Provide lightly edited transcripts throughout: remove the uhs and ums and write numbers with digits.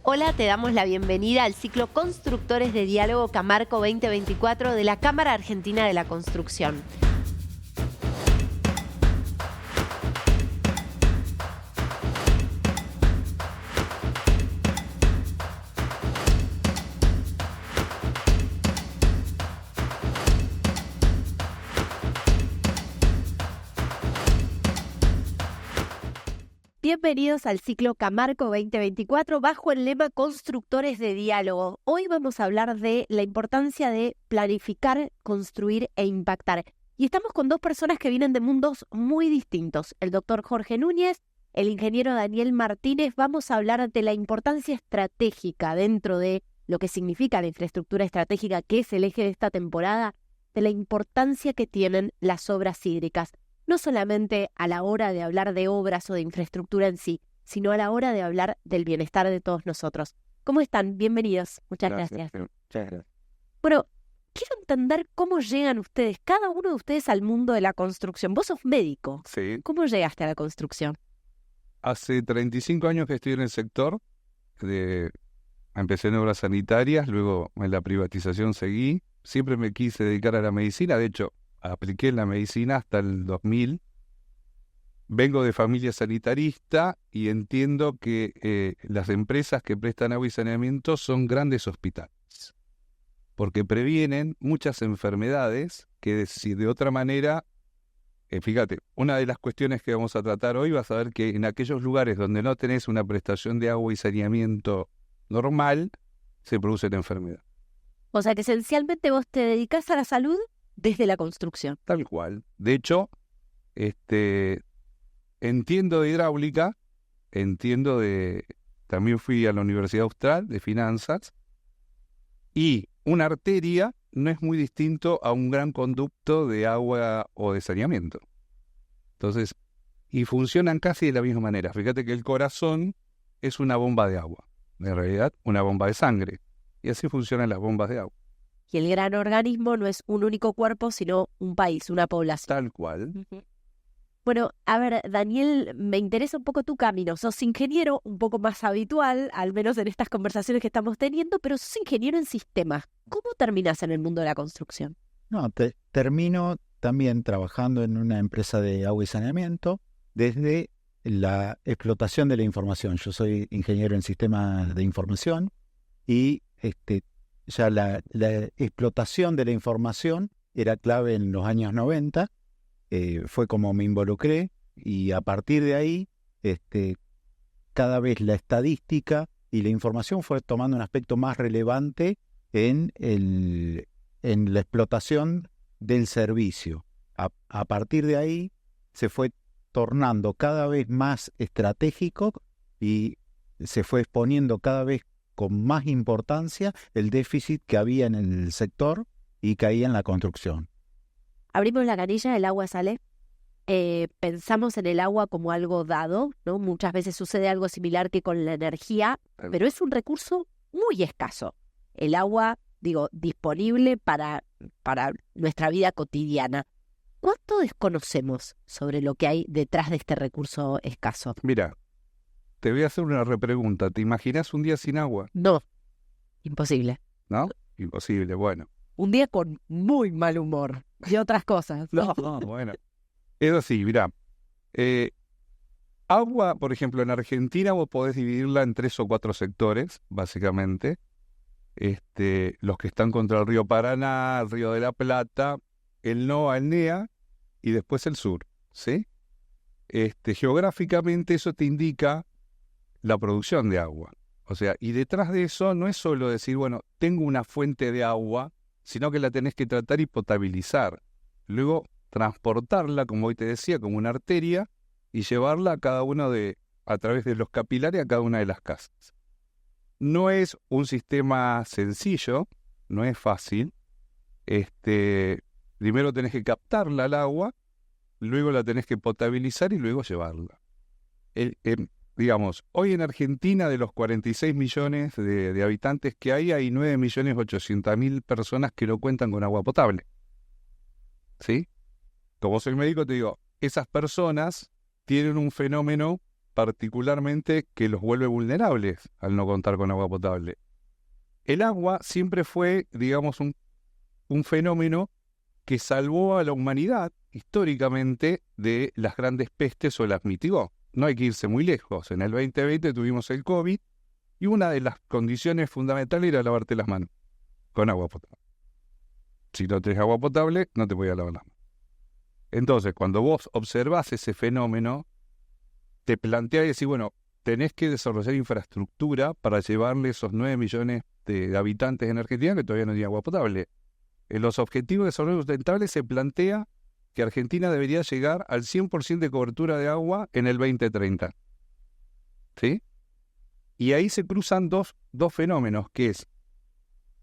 Hola, te damos la bienvenida al ciclo Constructores de Diálogo Camarco 2024 de la Cámara Argentina de la Construcción. Bienvenidos al ciclo Camarco 2024 bajo el lema Constructores de Diálogo. Hoy vamos a hablar de la importancia de planificar, construir e impactar. Y estamos con dos personas que vienen de mundos muy distintos. El doctor Jorge Núñez, el ingeniero Daniel Martínez. Vamos a hablar de la importancia estratégica dentro de lo que significa la infraestructura estratégica, que es el eje de esta temporada, de la importancia que tienen las obras hídricas. No solamente a la hora de hablar de obras o de infraestructura en sí, sino a la hora de hablar del bienestar de todos nosotros. ¿Cómo están? Bienvenidos. Muchas gracias. Muchas gracias. Bueno, quiero entender cómo llegan ustedes, cada uno de ustedes, al mundo de la construcción. Vos sos médico. Sí, ¿Cómo llegaste a la construcción? hace 35 años que estoy en el sector. Empecé en obras sanitarias, luego en la privatización seguí. Siempre me quise dedicar a la medicina, de hecho, apliqué en la medicina hasta el 2000. Vengo de familia sanitarista y entiendo que las empresas que prestan agua y saneamiento son grandes hospitales, porque previenen muchas enfermedades que si de otra manera, fíjate, una de las cuestiones que vamos a tratar hoy vas a ver que en aquellos lugares donde no tenés una prestación de agua y saneamiento normal, se producen enfermedades. O sea que esencialmente vos te dedicás a la salud desde la construcción. Tal cual. De hecho, entiendo de hidráulica, también fui a la Universidad Austral de Finanzas, y una arteria no es muy distinto a un gran conducto de agua o de saneamiento. Entonces, y funcionan casi de la misma manera. Fíjate que el corazón es una bomba de agua, en realidad una bomba de sangre, y así funcionan las bombas de agua. Y el gran organismo no es un único cuerpo, sino un país, una población. Tal cual. Ujú. Bueno, a ver, Daniel, me interesa un poco tu camino. Sos ingeniero, un poco más habitual, al menos en estas conversaciones que estamos teniendo, pero sos ingeniero en sistemas. ¿Cómo terminás en el mundo de la construcción? No, termino también trabajando en una empresa de agua y saneamiento desde la explotación de la información. Yo soy ingeniero en sistemas de información y ya la explotación de la información era clave en los años 90. Fue como me involucré y a partir de ahí cada vez la estadística y la información fue tomando un aspecto más relevante en la explotación del servicio. A partir de ahí se fue tornando cada vez más estratégico y se fue exponiendo cada vez con más importancia el déficit que había en el sector y que había en la construcción. Abrimos la canilla, el agua sale. Pensamos en el agua como algo dado, ¿no? Muchas veces sucede algo similar que con la energía, pero es un recurso muy escaso. El agua, disponible para nuestra vida cotidiana. ¿Cuánto desconocemos sobre lo que hay detrás de este recurso escaso? Mira, te voy a hacer una repregunta. ¿Te imaginas un día sin agua? No, imposible. ¿No? Imposible, bueno. Un día con muy mal humor y otras cosas. No, bueno. Es así, mirá. Agua, por ejemplo, en Argentina vos podés dividirla en 3 o 4 sectores, básicamente. Los que están contra el río Paraná, el río de la Plata, el NOA, el NEA, y después el sur, ¿sí? Geográficamente eso te indica la producción de agua. O sea, y detrás de eso no es solo decir, bueno, tengo una fuente de agua, sino que la tenés que tratar y potabilizar. Luego transportarla, como hoy te decía, como una arteria, y llevarla a través de los capilares a cada una de las casas. No es un sistema sencillo, no es fácil. Primero tenés que captarla al agua, luego la tenés que potabilizar y luego llevarla. Digamos, hoy en Argentina, de los 46 millones de habitantes que hay 9.800.000 personas que no cuentan con agua potable. ¿Sí? Como soy médico te digo, esas personas tienen un fenómeno particularmente que los vuelve vulnerables al no contar con agua potable. El agua siempre fue, digamos, un fenómeno que salvó a la humanidad históricamente de las grandes pestes o las mitigó. No hay que irse muy lejos. En el 2020 tuvimos el COVID y una de las condiciones fundamentales era lavarte las manos con agua potable. Si no tenés agua potable, no te podías lavar las manos. Entonces, cuando vos observás ese fenómeno, te planteás y decís, bueno, tenés que desarrollar infraestructura para llevarle esos 9 millones de habitantes en Argentina que todavía no tienen agua potable. En los objetivos de desarrollo sustentable se plantea que Argentina debería llegar al 100% de cobertura de agua en el 2030. ¿Sí? Y ahí se cruzan dos fenómenos, que es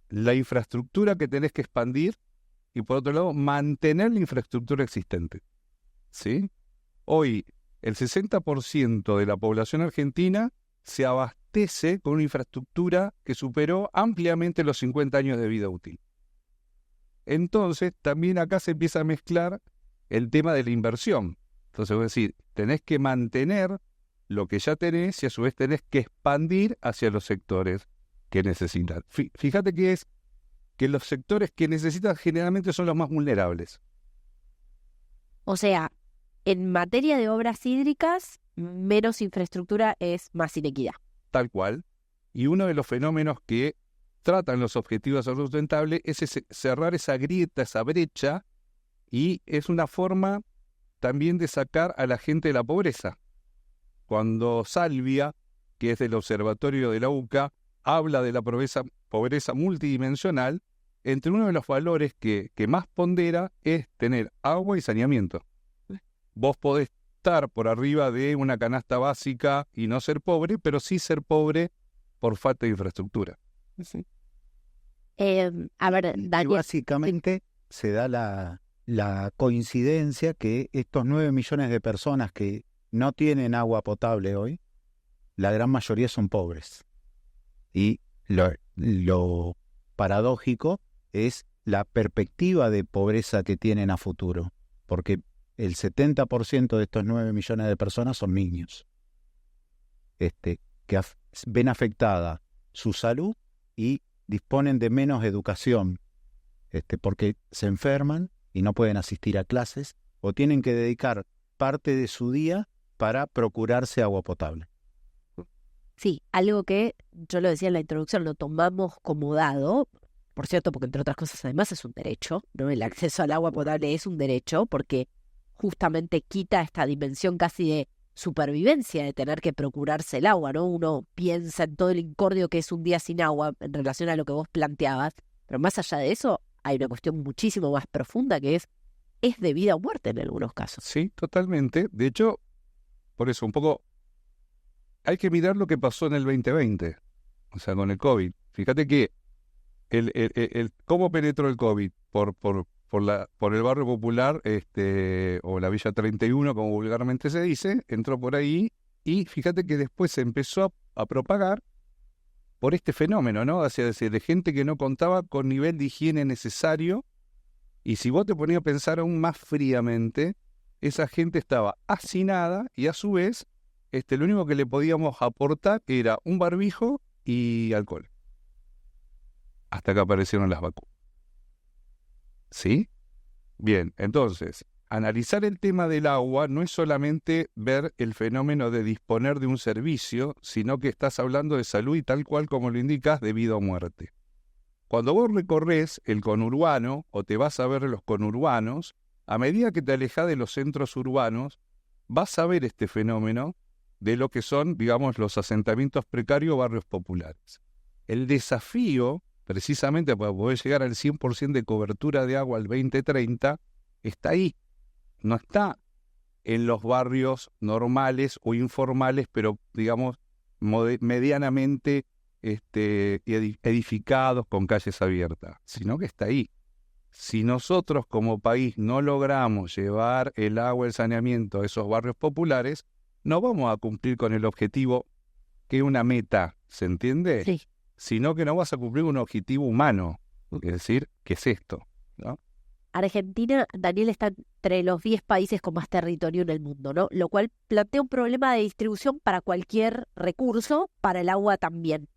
la infraestructura que tenés que expandir y, por otro lado, mantener la infraestructura existente. ¿Sí? Hoy, el 60% de la población argentina se abastece con una infraestructura que superó ampliamente los 50 años de vida útil. Entonces, también acá se empieza a mezclar el tema de la inversión. Entonces, vos decís, tenés que mantener lo que ya tenés y a su vez tenés que expandir hacia los sectores que necesitan. Fíjate que los sectores que necesitan generalmente son los más vulnerables. O sea, en materia de obras hídricas, menos infraestructura es más inequidad. Tal cual. Y uno de los fenómenos que tratan los objetivos de desarrollo sustentable es cerrar esa grieta, esa brecha, y es una forma también de sacar a la gente de la pobreza. Cuando Salvia, que es del Observatorio de la UCA, habla de la pobreza multidimensional, entre uno de los valores que más pondera es tener agua y saneamiento. Vos podés estar por arriba de una canasta básica y no ser pobre, pero sí ser pobre por falta de infraestructura. Sí. A ver, Y Daniel. básicamente se da la coincidencia que estos 9 millones de personas que no tienen agua potable hoy, la gran mayoría son pobres. Y lo paradójico es la perspectiva de pobreza que tienen a futuro, porque el 70% de estos 9 millones de personas son niños, que ven afectada su salud y disponen de menos educación, porque se enferman y no pueden asistir a clases o tienen que dedicar parte de su día para procurarse agua potable. Sí, algo que yo lo decía en la introducción, lo tomamos como dado, por cierto, porque entre otras cosas además es un derecho, ¿no? El acceso al agua potable es un derecho porque justamente quita esta dimensión casi de supervivencia de tener que procurarse el agua, ¿no? Uno piensa en todo el incordio que es un día sin agua en relación a lo que vos planteabas, pero más allá de eso hay una cuestión muchísimo más profunda que es de vida o muerte en algunos casos. Sí, totalmente. De hecho, por eso un poco hay que mirar lo que pasó en el 2020, o sea, con el COVID. Fíjate que cómo penetró el COVID por el barrio popular, o la Villa 31, como vulgarmente se dice, entró por ahí y fíjate que después se empezó a propagar por este fenómeno, ¿no? Hacia decir, de gente que no contaba con nivel de higiene necesario, y si vos te ponías a pensar aún más fríamente, esa gente estaba hacinada y a su vez, lo único que le podíamos aportar era un barbijo y alcohol. Hasta que aparecieron las vacunas. ¿Sí? Bien, entonces, analizar el tema del agua no es solamente ver el fenómeno de disponer de un servicio, sino que estás hablando de salud y tal cual como lo indicas, de vida o muerte. Cuando vos recorres el conurbano o te vas a ver los conurbanos, a medida que te alejas de los centros urbanos, vas a ver este fenómeno de lo que son, digamos, los asentamientos precarios, barrios populares. El desafío, precisamente para poder llegar al 100% de cobertura de agua al 2030, está ahí. No está en los barrios normales o informales, pero, digamos, medianamente edificados con calles abiertas, sino que está ahí. Si nosotros como país no logramos llevar el agua, el saneamiento a esos barrios populares, no vamos a cumplir con el objetivo, que es una meta, ¿se entiende? Sí. Sino que no vas a cumplir un objetivo humano, es decir, ¿qué es esto? ¿No? Argentina, Daniel, está entre los 10 países con más territorio en el mundo, ¿no? Lo cual plantea un problema de distribución para cualquier recurso, para el agua también.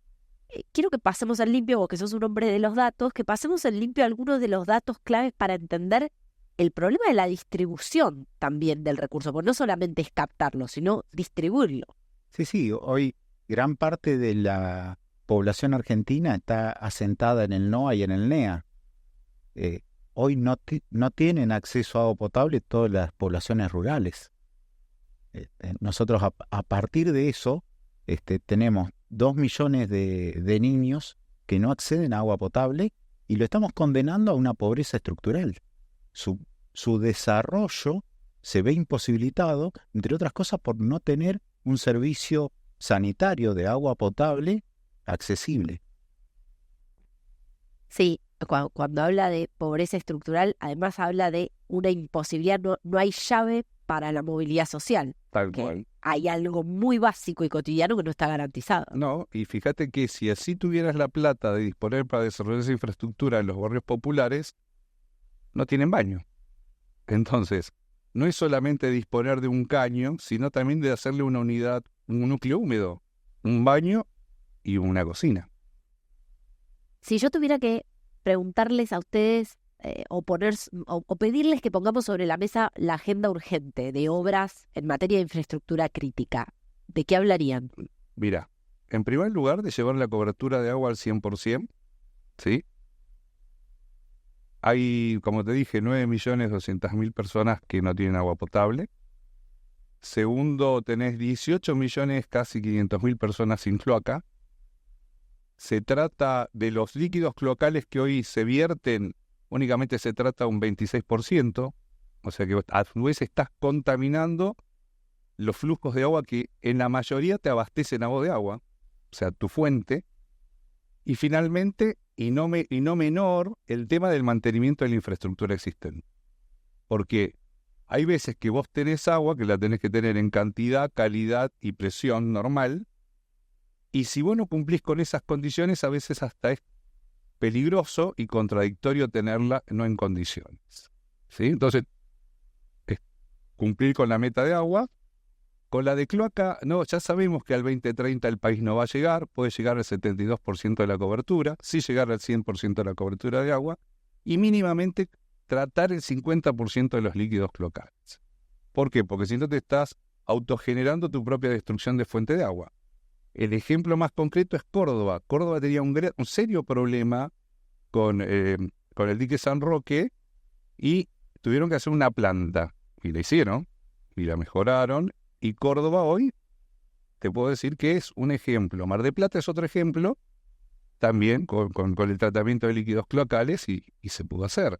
Quiero que pasemos en limpio, vos que sos un hombre de los datos, que pasemos en limpio algunos de los datos claves para entender el problema de la distribución también del recurso, porque no solamente es captarlo, sino distribuirlo. Sí, hoy gran parte de la población argentina está asentada en el NOA y en el NEA. Hoy no tienen acceso a agua potable todas las poblaciones rurales. Nosotros a partir de eso tenemos 2 millones de niños que no acceden a agua potable y lo estamos condenando a una pobreza estructural. Su desarrollo se ve imposibilitado, entre otras cosas, por no tener un servicio sanitario de agua potable accesible. Sí, cuando habla de pobreza estructural, además habla de una imposibilidad, no hay llave para la movilidad social. Tal cual. Hay algo muy básico y cotidiano que no está garantizado. No, y fíjate que si así tuvieras la plata de disponer para desarrollar esa infraestructura en los barrios populares, no tienen baño. Entonces, no es solamente disponer de un caño, sino también de hacerle una unidad, un núcleo húmedo, un baño y una cocina. Si yo tuviera que preguntarles a ustedes o pedirles que pongamos sobre la mesa la agenda urgente de obras en materia de infraestructura crítica, ¿de qué hablarían? Mira, en primer lugar, de llevar la cobertura de agua al 100%, ¿sí? Hay, como te dije, 9.200.000 personas que no tienen agua potable. Segundo, tenés 18 millones, casi 500.000 personas sin cloaca. Se trata de los líquidos cloacales que hoy se vierten, únicamente se trata un 26%, o sea que a su vez estás contaminando los flujos de agua que en la mayoría te abastecen a vos de agua, o sea, tu fuente. Y finalmente, y no menor, el tema del mantenimiento de la infraestructura existente. Porque hay veces que vos tenés agua, que la tenés que tener en cantidad, calidad y presión normal, y si vos no cumplís con esas condiciones, a veces hasta es peligroso y contradictorio tenerla no en condiciones, ¿sí? Entonces, cumplir con la meta de agua. Con la de cloaca, no, ya sabemos que al 2030 el país no va a llegar, puede llegar al 72% de la cobertura, sí llegar al 100% de la cobertura de agua, y mínimamente tratar el 50% de los líquidos cloacales. ¿Por qué? Porque si no te estás autogenerando tu propia destrucción de fuente de agua. El ejemplo más concreto es Córdoba. Córdoba tenía un serio problema con el dique San Roque y tuvieron que hacer una planta, y la hicieron, y la mejoraron. Y Córdoba hoy, te puedo decir que es un ejemplo. Mar del Plata es otro ejemplo, también con el tratamiento de líquidos cloacales y se pudo hacer.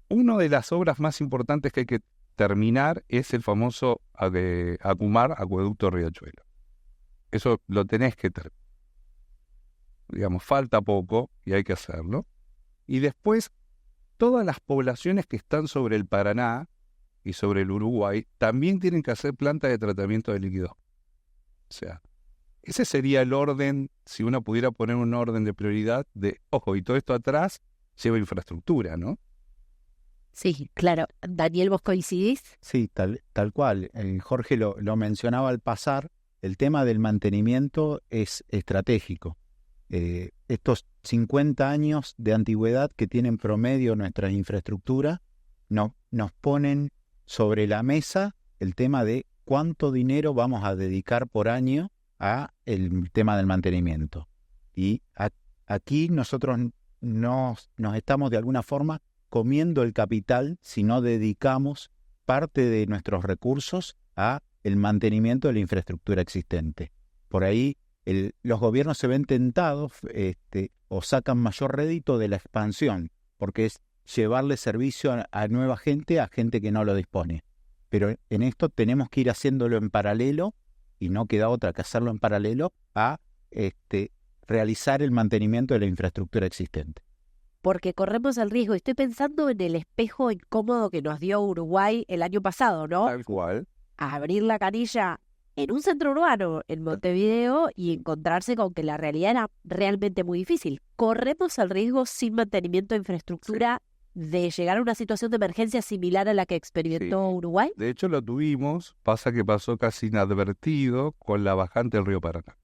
Una de las obras más importantes que hay que terminar es el famoso Acumar, Acueducto Riachuelo. Eso lo tenés que terminar. Digamos, falta poco y hay que hacerlo. Y después, todas las poblaciones que están sobre el Paraná y sobre el Uruguay, también tienen que hacer plantas de tratamiento de líquidos. O sea, ese sería el orden, si uno pudiera poner un orden de prioridad de, ojo, y todo esto atrás lleva infraestructura, ¿no? Sí, claro. Daniel, ¿vos coincidís? Sí, tal cual. Jorge lo mencionaba al pasar, el tema del mantenimiento es estratégico. Estos 50 años de antigüedad que tienen promedio nuestra infraestructura nos ponen sobre la mesa el tema de cuánto dinero vamos a dedicar por año a el tema del mantenimiento. Y aquí nosotros nos estamos de alguna forma comiendo el capital si no dedicamos parte de nuestros recursos a el mantenimiento de la infraestructura existente. Por ahí los gobiernos se ven tentados o sacan mayor rédito de la expansión, porque es llevarle servicio a nueva gente, a gente que no lo dispone. Pero en esto tenemos que ir haciéndolo en paralelo, y no queda otra que hacerlo en paralelo a realizar el mantenimiento de la infraestructura existente. Porque corremos el riesgo. Estoy pensando en el espejo incómodo que nos dio Uruguay el año pasado, ¿no? Tal cual. A abrir la canilla en un centro urbano en Montevideo y encontrarse con que la realidad era realmente muy difícil. Corremos el riesgo sin mantenimiento de infraestructura de llegar a una situación de emergencia similar a la que experimentó Sí. Uruguay? De hecho, lo tuvimos, pasa que pasó casi inadvertido con la bajante del río Paraná.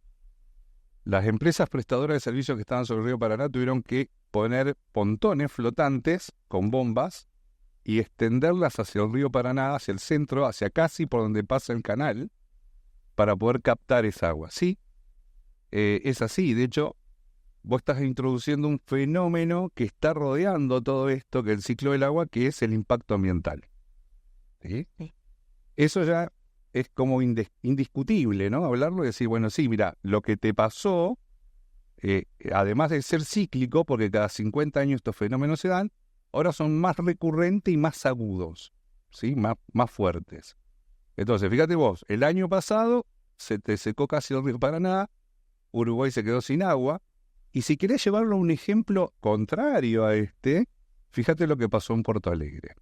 Las empresas prestadoras de servicios que estaban sobre el río Paraná tuvieron que poner pontones flotantes con bombas y extenderlas hacia el río Paraná, hacia el centro, hacia casi por donde pasa el canal, para poder captar esa agua. Sí, es así. De hecho, vos estás introduciendo un fenómeno que está rodeando todo esto, que es el ciclo del agua, que es el impacto ambiental. ¿Sí? Sí. Eso ya es como indiscutible, ¿no? Hablarlo y decir, bueno, sí, mira, lo que te pasó, además de ser cíclico, porque cada 50 años estos fenómenos se dan, ahora son más recurrentes y más agudos, ¿sí? Más fuertes. Entonces, fíjate vos, el año pasado se te secó casi el río Paraná, Uruguay se quedó sin agua, y si querés llevarlo a un ejemplo contrario a este, fíjate lo que pasó en Porto Alegre.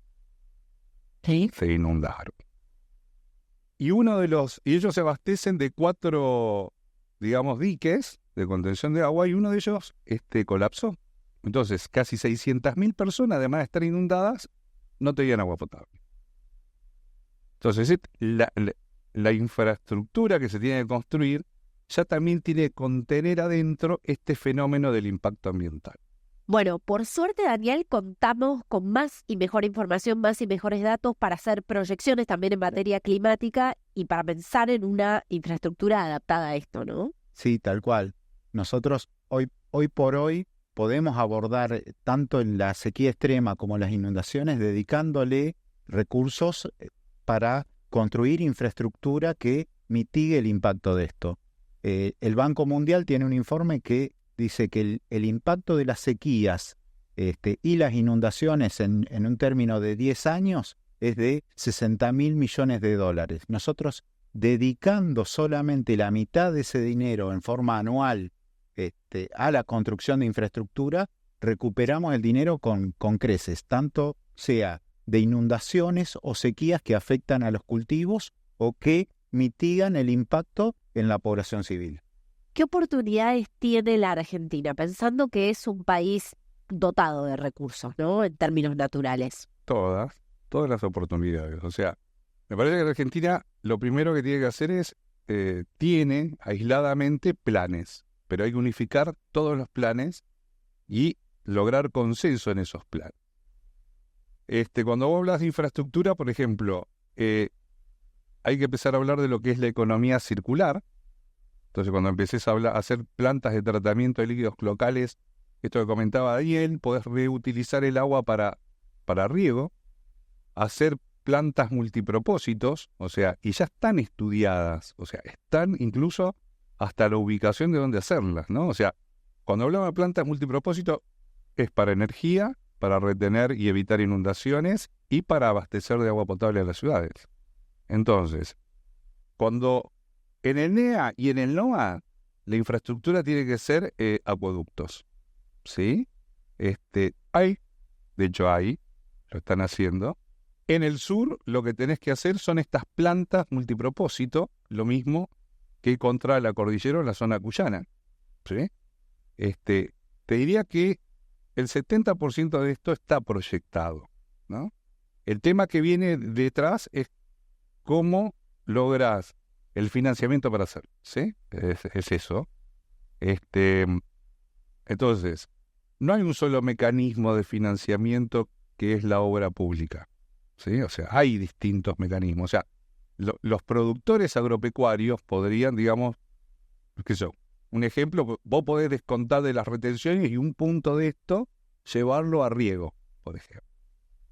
Sí. Se inundaron. Y ellos se abastecen de 4, digamos, diques de contención de agua, y uno de ellos colapsó. Entonces, casi 600.000 personas, además de estar inundadas, no tenían agua potable. Entonces, la infraestructura que se tiene que construir ya también tiene que contener adentro este fenómeno del impacto ambiental. Bueno, por suerte, Daniel, contamos con más y mejor información, más y mejores datos para hacer proyecciones también en materia climática y para pensar en una infraestructura adaptada a esto, ¿no? Sí, tal cual. Nosotros hoy por hoy podemos abordar tanto la sequía extrema como las inundaciones dedicándole recursos para construir infraestructura que mitigue el impacto de esto. El Banco Mundial tiene un informe que dice que el impacto de las sequías y las inundaciones en un término de 10 años es de $60.000 millones. Nosotros, dedicando solamente la mitad de ese dinero en forma anual a la construcción de infraestructura, recuperamos el dinero con creces, tanto sea de inundaciones o sequías que afectan a los cultivos o que mitigan el impacto en la población civil. ¿Qué oportunidades tiene la Argentina, pensando que es un país dotado de recursos, ¿no? En términos naturales. Todas las oportunidades. O sea, me parece que la Argentina lo primero que tiene que hacer es, tiene aisladamente planes, pero hay que unificar todos los planes y lograr consenso en esos planes. Cuando vos hablas de infraestructura, por ejemplo, hay que empezar a hablar de lo que es la economía circular. Entonces, cuando empieces a hacer plantas de tratamiento de líquidos locales, esto que comentaba Daniel, podés reutilizar el agua para riego, hacer plantas multipropósitos, o sea, y ya están estudiadas, o sea, están incluso hasta la ubicación de dónde hacerlas, ¿no? O sea, cuando hablamos de plantas multipropósito, es para energía, para retener y evitar inundaciones y para abastecer de agua potable a las ciudades. Entonces, cuando en el NEA y en el NOA, la infraestructura tiene que ser acueductos, ¿sí? Hay, de hecho lo están haciendo. En el sur, lo que tenés que hacer son estas plantas multipropósito, lo mismo que contra la cordillera o la zona cuyana, ¿sí? Te diría que el 70% de esto está proyectado, ¿no? El tema que viene detrás es cómo lográs el financiamiento para hacerlo, ¿sí? Es eso. Entonces, no hay un solo mecanismo de financiamiento que es la obra pública, ¿sí? O sea, hay distintos mecanismos. O sea, los productores agropecuarios podrían, digamos, qué sé yo, un ejemplo, vos podés descontar de las retenciones y un punto de esto llevarlo a riego, por ejemplo,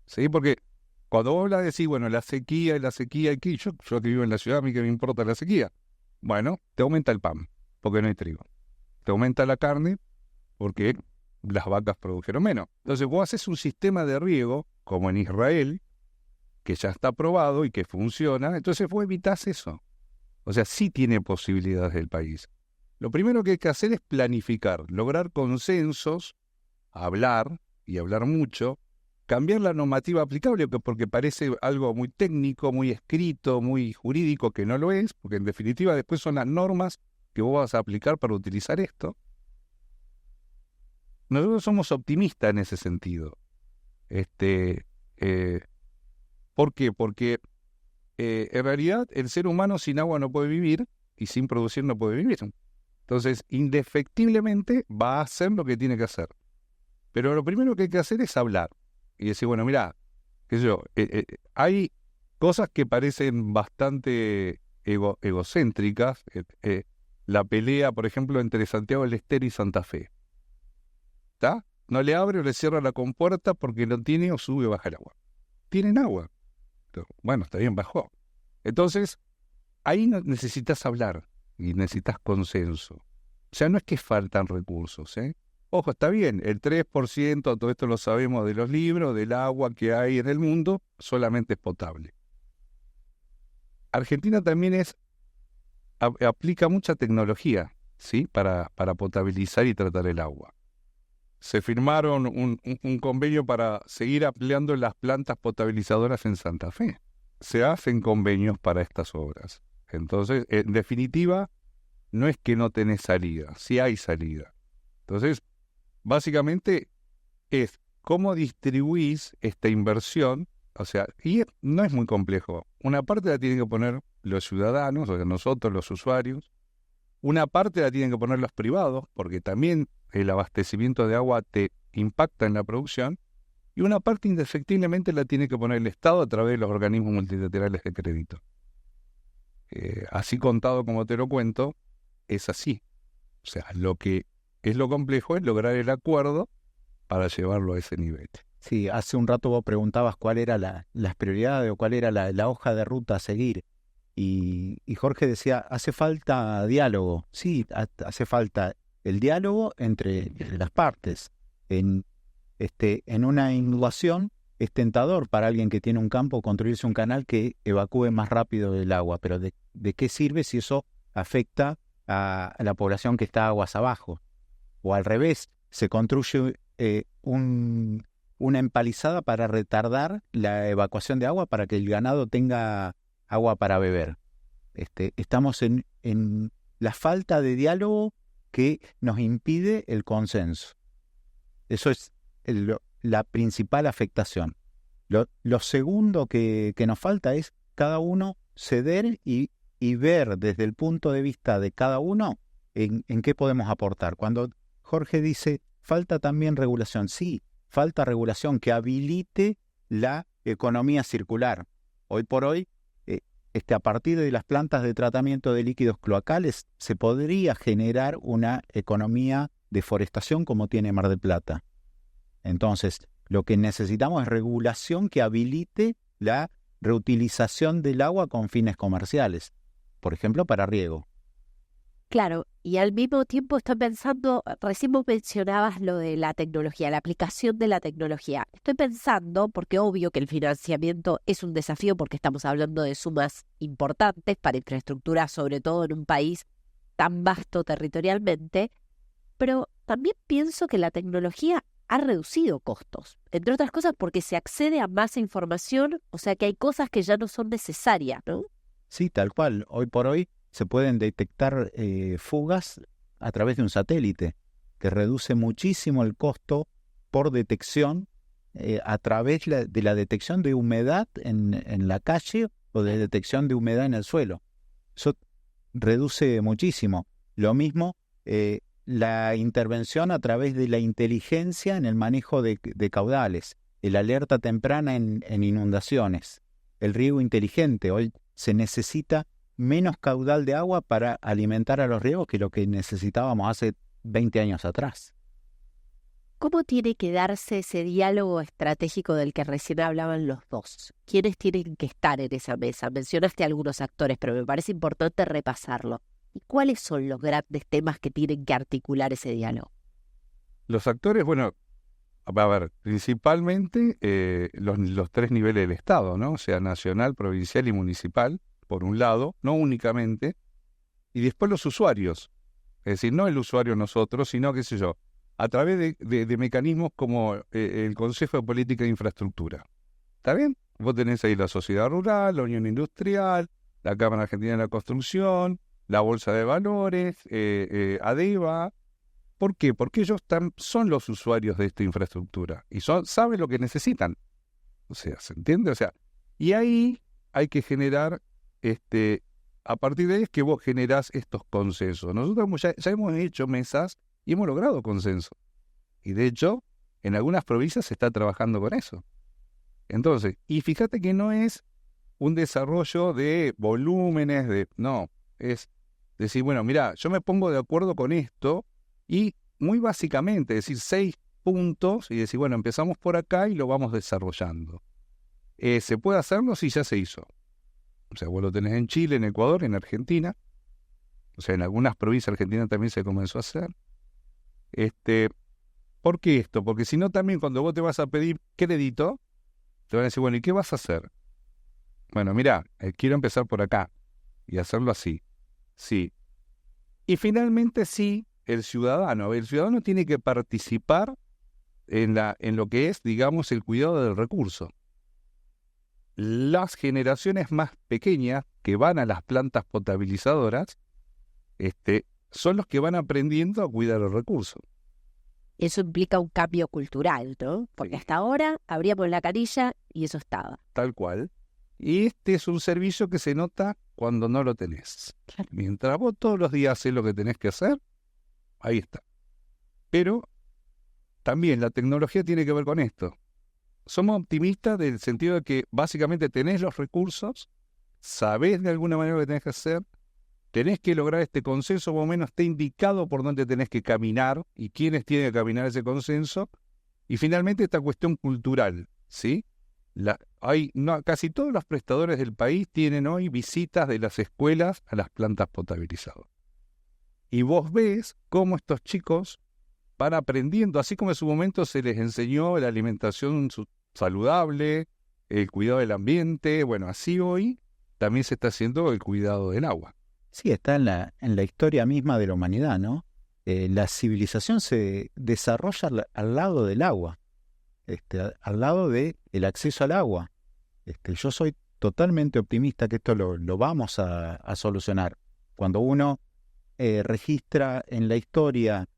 ¿sí? Porque cuando vos hablas de decir, bueno, la sequía, aquí, yo que vivo en la ciudad, a mí que me importa la sequía. Bueno, te aumenta el pan, porque no hay trigo. Te aumenta la carne, porque las vacas produjeron menos. Entonces vos haces un sistema de riego, como en Israel, que ya está probado y que funciona, entonces vos evitás eso. O sea, sí tiene posibilidades el país. Lo primero que hay que hacer es planificar, lograr consensos, hablar, y hablar mucho, cambiar la normativa aplicable, porque parece algo muy técnico, muy escrito, muy jurídico, que no lo es, porque en definitiva después son las normas que vos vas a aplicar para utilizar esto. Nosotros somos optimistas en ese sentido. Este, ¿Por qué? Porque en realidad el ser humano sin agua no puede vivir y sin producir no puede vivir. Entonces, indefectiblemente va a hacer lo que tiene que hacer. Pero lo primero que hay que hacer es hablar y decir, bueno, mira, qué sé yo, hay cosas que parecen bastante egocéntricas. La pelea, por ejemplo, entre Santiago del Estero y Santa Fe. ¿Está? No le abre o le cierra la compuerta porque no tiene o sube o baja el agua. Tienen agua. Bueno, está bien, bajó. Entonces, ahí necesitas hablar y necesitas consenso. O sea, no es que faltan recursos, ¿eh? Ojo, está bien, el 3%, todo esto lo sabemos de los libros, del agua que hay en el mundo, solamente es potable. Argentina también aplica mucha tecnología, ¿sí? Para potabilizar y tratar el agua. Se firmaron un convenio para seguir ampliando las plantas potabilizadoras en Santa Fe. Se hacen convenios para estas obras. Entonces, en definitiva, no es que no tenés salida, sí hay salida. Entonces, básicamente es cómo distribuís esta inversión, o sea, y no es muy complejo. Una parte la tienen que poner los ciudadanos, o sea, nosotros, los usuarios. Una parte la tienen que poner los privados, porque también el abastecimiento de agua te impacta en la producción. Y una parte indefectiblemente la tiene que poner el Estado a través de los organismos multilaterales de crédito. Así contado como te lo cuento, es así. O sea, lo que es lo complejo es lograr el acuerdo para llevarlo a ese nivel. Sí, hace un rato vos preguntabas cuál era las prioridades o cuál era la hoja de ruta a seguir. Y Jorge decía, hace falta diálogo. Sí, hace falta el diálogo entre las partes. En una inundación es tentador para alguien que tiene un campo construirse un canal que evacúe más rápido el agua, pero ¿de qué sirve si eso afecta a la población que está aguas abajo? O al revés, se construye una empalizada para retardar la evacuación de agua para que el ganado tenga agua para beber. Estamos en la falta de diálogo que nos impide el consenso. Eso es la principal afectación. Lo segundo que nos falta es cada uno ceder y ver desde el punto de vista de cada uno en qué podemos aportar. Cuando Jorge dice, falta también regulación. Sí, falta regulación que habilite la economía circular. Hoy por hoy, a partir de las plantas de tratamiento de líquidos cloacales, se podría generar una economía de forestación como tiene Mar del Plata. Entonces, lo que necesitamos es regulación que habilite la reutilización del agua con fines comerciales, por ejemplo, para riego. Claro, y al mismo tiempo estoy pensando, recién vos mencionabas lo de la tecnología, la aplicación de la tecnología. Estoy pensando, porque obvio que el financiamiento es un desafío porque estamos hablando de sumas importantes para infraestructura, sobre todo en un país tan vasto territorialmente, pero también pienso que la tecnología ha reducido costos, entre otras cosas porque se accede a más información, o sea que hay cosas que ya no son necesarias, ¿no? Sí, tal cual. Hoy por hoy se pueden detectar fugas a través de un satélite, que reduce muchísimo el costo por detección a través de la detección de humedad en la calle o de detección de humedad en el suelo. Eso reduce muchísimo. Lo mismo la intervención a través de la inteligencia en el manejo de caudales, el alerta temprana en inundaciones, el riego inteligente. Hoy se necesita menos caudal de agua para alimentar a los riegos que lo que necesitábamos hace 20 años atrás. ¿Cómo tiene que darse ese diálogo estratégico del que recién hablaban los dos? ¿Quiénes tienen que estar en esa mesa? Mencionaste algunos actores, pero me parece importante repasarlo. ¿Y cuáles son los grandes temas que tienen que articular ese diálogo? Los actores, bueno, a ver, principalmente los tres niveles del Estado, ¿no? O sea, nacional, provincial y municipal, por un lado, no únicamente, y después los usuarios. Es decir, no el usuario nosotros, sino, qué sé yo, a través de mecanismos como el Consejo de Política de Infraestructura. ¿Está bien? Vos tenés ahí la Sociedad Rural, la Unión Industrial, la Cámara Argentina de la Construcción, la Bolsa de Valores, ADEVA, ¿Por qué? Porque ellos son los usuarios de esta infraestructura y saben lo que necesitan. O sea, ¿se entiende? O sea, y ahí hay que generar, a partir de ahí es que vos generás estos consensos. Nosotros ya hemos hecho mesas y hemos logrado consenso. Y de hecho, en algunas provincias se está trabajando con eso. Entonces, y fíjate que no es un desarrollo de volúmenes, no, es decir, bueno, mira, yo me pongo de acuerdo con esto y muy básicamente decir 6 puntos y decir, bueno, empezamos por acá y lo vamos desarrollando. ¿Se puede hacerlo? Sí, ya se hizo. O sea, vos lo tenés en Chile, en Ecuador, en Argentina. O sea, en algunas provincias argentinas también se comenzó a hacer. ¿Por qué esto? Porque si no también cuando vos te vas a pedir crédito, te van a decir, bueno, ¿y qué vas a hacer? Bueno, mira, quiero empezar por acá y hacerlo así. Sí. Y finalmente sí, el ciudadano tiene que participar en lo que es, digamos, el cuidado del recurso. Las generaciones más pequeñas que van a las plantas potabilizadoras, son los que van aprendiendo a cuidar el recurso. Eso implica un cambio cultural, ¿no? Porque Sí. hasta ahora abríamos la canilla y eso estaba. Tal cual. Y este es un servicio que se nota cuando no lo tenés. Claro. Mientras vos todos los días haces lo que tenés que hacer, ahí está. Pero también la tecnología tiene que ver con esto. Somos optimistas del sentido de que básicamente tenés los recursos, sabés de alguna manera lo que tenés que hacer, tenés que lograr este consenso, más o menos está indicado por dónde tenés que caminar y quiénes tienen que caminar ese consenso. Y finalmente esta cuestión cultural, ¿sí? Casi todos los prestadores del país tienen hoy visitas de las escuelas a las plantas potabilizadoras. Y vos ves cómo estos chicos van aprendiendo, así como en su momento se les enseñó la alimentación saludable, el cuidado del ambiente, bueno, así hoy también se está haciendo el cuidado del agua. Sí, está en la historia misma de la humanidad, ¿no? La civilización se desarrolla al lado del agua, al lado del acceso al agua. Yo soy totalmente optimista que esto lo vamos a solucionar. Cuando uno registra en la historia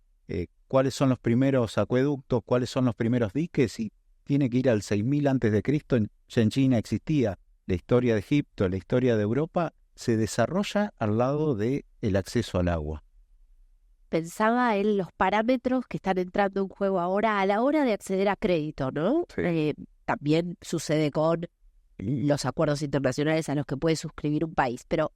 cuáles son los primeros acueductos, cuáles son los primeros diques, y tiene que ir al 6000 antes de Cristo, ya en China existía. La historia de Egipto, la historia de Europa, se desarrolla al lado del acceso al agua. Pensaba en los parámetros que están entrando en juego ahora a la hora de acceder a crédito, ¿no? Sí. También sucede con los acuerdos internacionales a los que puede suscribir un país, pero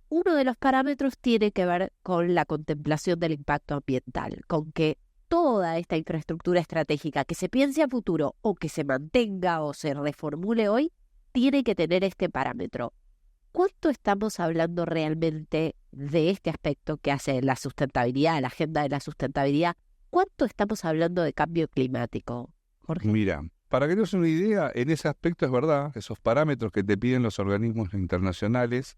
uno de los parámetros tiene que ver con la contemplación del impacto ambiental, con que toda esta infraestructura estratégica que se piense a futuro o que se mantenga o se reformule hoy, tiene que tener este parámetro. ¿Cuánto estamos hablando realmente de este aspecto que hace la sustentabilidad, la agenda de la sustentabilidad? ¿Cuánto estamos hablando de cambio climático, Jorge? Mira, para que te des una idea, en ese aspecto es verdad, esos parámetros que te piden los organismos internacionales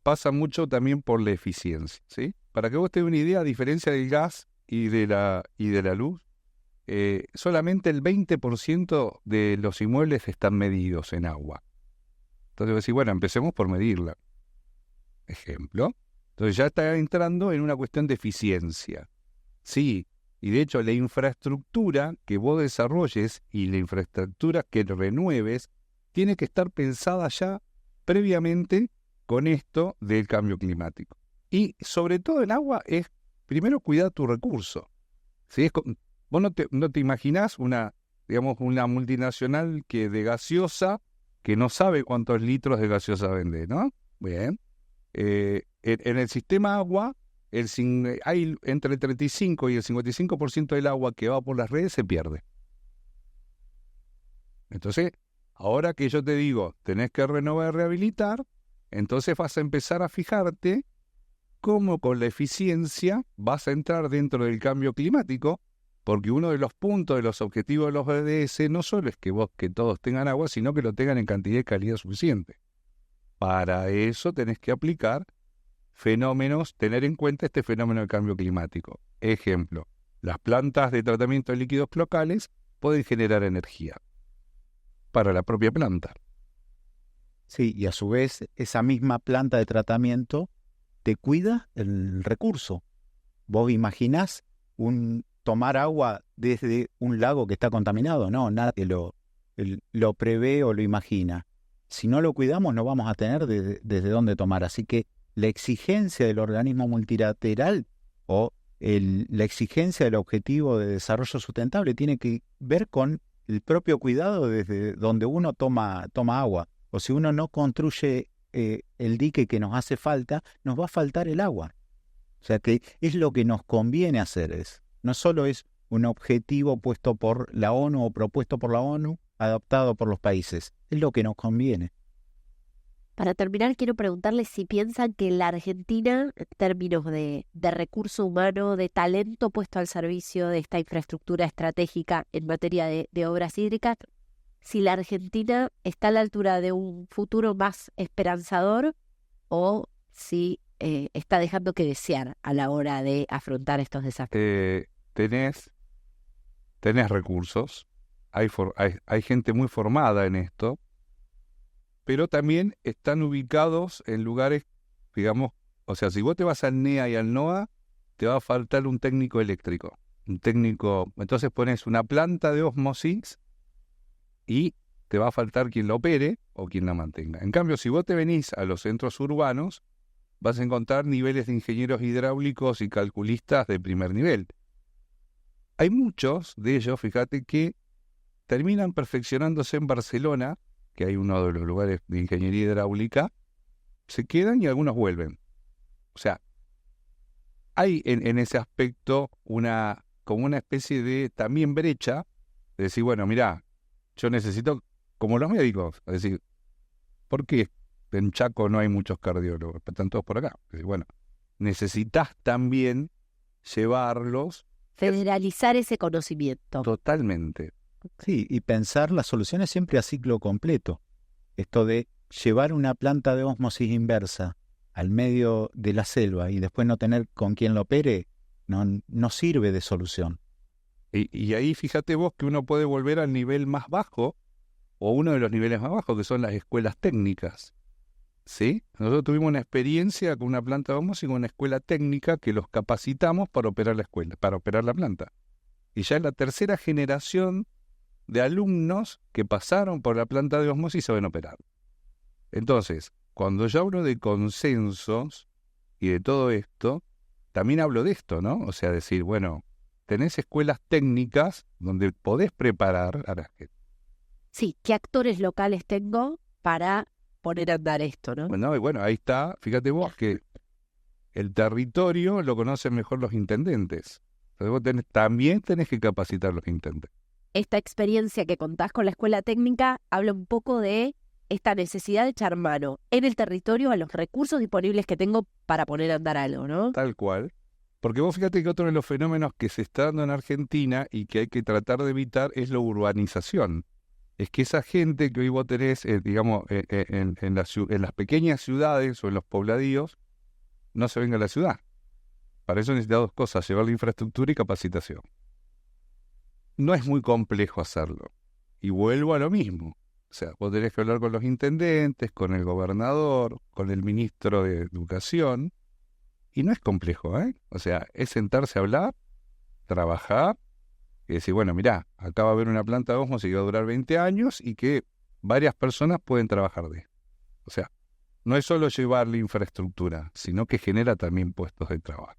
pasan mucho también por la eficiencia, ¿sí? Para que vos te des una idea, a diferencia del gas y de la luz, solamente el 20% de los inmuebles están medidos en agua. Entonces vos decís, bueno, empecemos por medirla. Ejemplo. Entonces ya está entrando en una cuestión de eficiencia. Sí, y de hecho la infraestructura que vos desarrolles y la infraestructura que renueves tiene que estar pensada ya previamente con esto del cambio climático. Y sobre todo el agua es, primero, cuidar tu recurso. ¿Sí? Vos no te imaginás una multinacional que de gaseosa que no sabe cuántos litros de gaseosa vende, ¿no? Bien. En el sistema agua, hay entre el 35 y el 55% del agua que va por las redes se pierde. Entonces, ahora que yo te digo, tenés que renovar y rehabilitar, entonces vas a empezar a fijarte cómo con la eficiencia vas a entrar dentro del cambio climático, porque uno de los puntos de los objetivos de los ODS no solo es que todos tengan agua, sino que lo tengan en cantidad y calidad suficiente. Para eso tenés que aplicar tener en cuenta este fenómeno del cambio climático. Ejemplo, las plantas de tratamiento de líquidos locales pueden generar energía para la propia planta. Sí, y a su vez esa misma planta de tratamiento te cuida el recurso. Vos imaginás tomar agua desde un lago que está contaminado. No, nadie lo prevé o lo imagina. Si no lo cuidamos, no vamos a tener desde dónde tomar. Así que la exigencia del organismo multilateral o la exigencia del objetivo de desarrollo sustentable tiene que ver con el propio cuidado desde donde uno toma agua. O si uno no construye el dique que nos hace falta, nos va a faltar el agua. O sea que es lo que nos conviene hacer. No solo es un objetivo puesto por la ONU o propuesto por la ONU, adoptado por los países. Es lo que nos conviene. Para terminar, quiero preguntarles si piensan que la Argentina, en términos de recurso humano, de talento puesto al servicio de esta infraestructura estratégica en materia de obras hídricas, si la Argentina está a la altura de un futuro más esperanzador o si está dejando que desear a la hora de afrontar estos desafíos. Tenés recursos, hay gente muy formada en esto, pero también están ubicados en lugares, digamos, o sea, si vos te vas al NEA y al NOA, te va a faltar un técnico eléctrico. Entonces pones una planta de ósmosis y te va a faltar quien la opere o quien la mantenga. En cambio, si vos te venís a los centros urbanos, vas a encontrar niveles de ingenieros hidráulicos y calculistas de primer nivel. Hay muchos de ellos, fíjate, que terminan perfeccionándose en Barcelona, que hay uno de los lugares de ingeniería hidráulica, se quedan y algunos vuelven. O sea, hay en ese aspecto como una especie de también brecha, de decir, bueno, mirá, yo necesito, como los médicos, es decir, ¿por qué en Chaco no hay muchos cardiólogos? Están todos por acá. Es decir, bueno, necesitas también llevarlos. Federalizar ese conocimiento. Totalmente. Sí, y pensar las soluciones siempre a ciclo completo. Esto de llevar una planta de ósmosis inversa al medio de la selva y después no tener con quien lo opere, no sirve de solución. Y ahí fíjate vos que uno puede volver al nivel más bajo, o uno de los niveles más bajos, que son las escuelas técnicas. ¿Sí? Nosotros tuvimos una experiencia con una planta de ósmosis, con una escuela técnica que los capacitamos para operar la escuela, para operar la planta. Y ya es la tercera generación de alumnos que pasaron por la planta de ósmosis y saben operar. Entonces, cuando yo hablo de consensos y de todo esto, también hablo de esto, ¿no? O sea, decir, bueno, tenés escuelas técnicas donde podés preparar a la gente. Sí, ¿qué actores locales tengo para poner a andar esto, no? Bueno, ahí está, fíjate vos que el territorio lo conocen mejor los intendentes. Entonces vos también tenés que capacitar a los intendentes. Esta experiencia que contás con la escuela técnica habla un poco de esta necesidad de echar mano en el territorio a los recursos disponibles que tengo para poner a andar algo, ¿no? Tal cual. Porque vos fíjate que otro de los fenómenos que se está dando en Argentina y que hay que tratar de evitar es la urbanización. Es que esa gente que hoy vos tenés, digamos, en las pequeñas ciudades o en los pobladíos, no se venga a la ciudad. Para eso necesita dos cosas, llevar la infraestructura y capacitación. No es muy complejo hacerlo. Y vuelvo a lo mismo. O sea, vos tenés que hablar con los intendentes, con el gobernador, con el ministro de Educación. Y no es complejo, ¿eh? O sea, es sentarse a hablar, trabajar, y decir, bueno, mirá, acá va a haber una planta de ósmosis que va a durar 20 años y que varias personas pueden trabajar de esto. O sea, no es solo llevar la infraestructura, sino que genera también puestos de trabajo.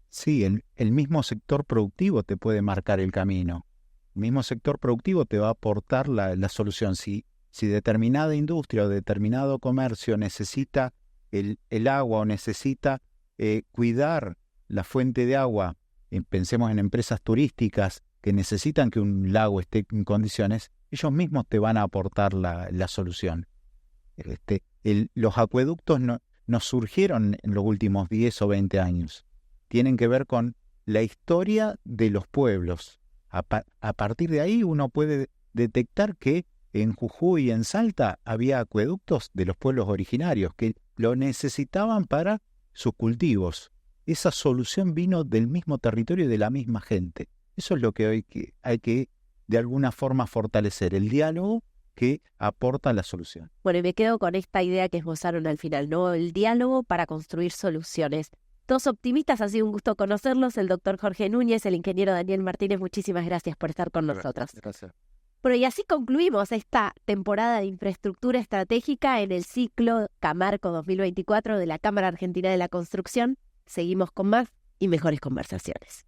Sí, el mismo sector productivo te puede marcar el camino. El mismo sector productivo te va a aportar la solución. Si determinada industria o determinado comercio necesita el agua o necesita cuidar la fuente de agua, pensemos en empresas turísticas que necesitan que un lago esté en condiciones, ellos mismos te van a aportar la solución. Los acueductos no surgieron en los últimos 10 o 20 años. Tienen que ver con la historia de los pueblos. A partir de ahí uno puede detectar que en Jujuy y en Salta había acueductos de los pueblos originarios que lo necesitaban para sus cultivos. Esa solución vino del mismo territorio y de la misma gente. Eso es lo que hay que de alguna forma fortalecer, el diálogo que aporta la solución. Bueno, y me quedo con esta idea que esbozaron al final, ¿no? El diálogo para construir soluciones. Dos optimistas, ha sido un gusto conocerlos, el doctor Jorge Núñez, el ingeniero Daniel Martínez, muchísimas gracias por estar con nosotros. Gracias. Bueno, y así concluimos esta temporada de infraestructura estratégica en el ciclo Camarco 2024 de la Cámara Argentina de la Construcción. Seguimos con más y mejores conversaciones.